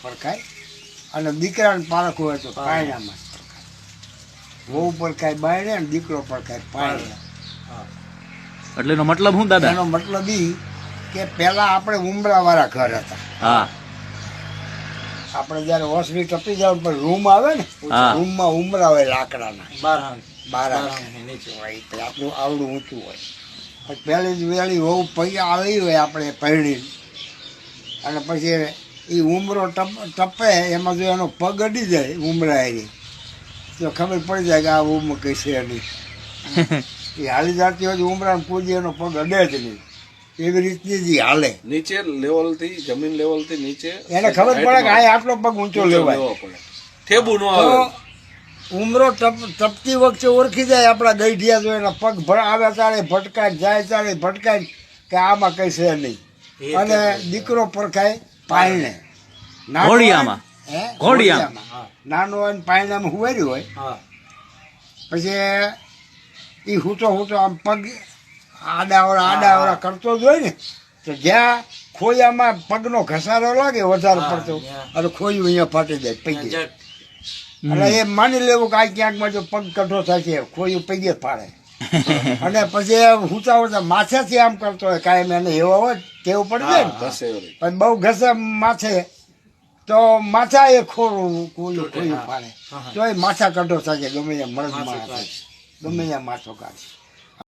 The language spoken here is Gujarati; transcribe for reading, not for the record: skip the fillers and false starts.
પરખાય અને દીકરાને પારખવું હોય તો પાયણામાં વહુ પરખાય બાયણે અને દીકરો પરખાય પાયણે. એટલે એનો મતલબ શું દાદા? એનો મતલબ ઈ કે પેલા આપણે ઉમરાવાળા ઘર હતા. હા આપણે જયારે ઓસરી ટપી જાવ પણ રૂમ આવે ને, રૂમમાં ઉમરા હોય લાકડાના, બાર આપણું આવડું ઊંચું હોય. પછી પહેલી જ વેળી વહુ પૈયા આવી હોય આપણે પરણી, અને પછી એ ઉમરો ટપે એમાં જો એનો પગ અડી જાય ઉમરા એની તો ખબર પડી જાય કે આ ઉમર કઈ છે નહીં. એ હાલી જતી હોય ઉમરાને પૂજી એનો પગ અડે જ નહીં. એવી રીતની જ હાલે નીચે લેવલ થી, જમીન લેવલ થી નીચે એને ખબર પડે કે આ આટલો પગ ઊંચો લેવાય. ઠેબુ નો આવે. ઉમરો ટપતી વખતે ઓળખી જાય આપણા ગઈઢિયા જો એના પગ આવે તારે ભટકાય, જાય તારે ભટકાય કે આમાં કઈ છે નહીં. અને દીકરો પરખાય પાયણે, ઘોડિયામાં. નાનો હોય ને પાયણામાં હુવાર્યું હોય. પછી એ હૂતો આમ પગ આડા કરતો જ હોય ને, તો જ્યાં ખોયામાં પગનો ઘસારો લાગે વધારે પડતો અને ખોયું અહીંયા ફાટી જાય પૈગે. એટલે એ માની લેવું કે આ ક્યાંકમાં જો પગ કઠો થાય છે ખોયું પૈગે ફાડે. અને પછી હુતા માથેથી આમ કરતો હોય કાયમ, એને એવો હોય ટેવ પડી જાય ને. પણ બહુ ઘસે માથે તો માથા એ ખોયું ફાડે તો એ માથા કઠો થાય છે. ગમે ત્યાં મળદમાં ગમે ત્યાં માથો કાઢે.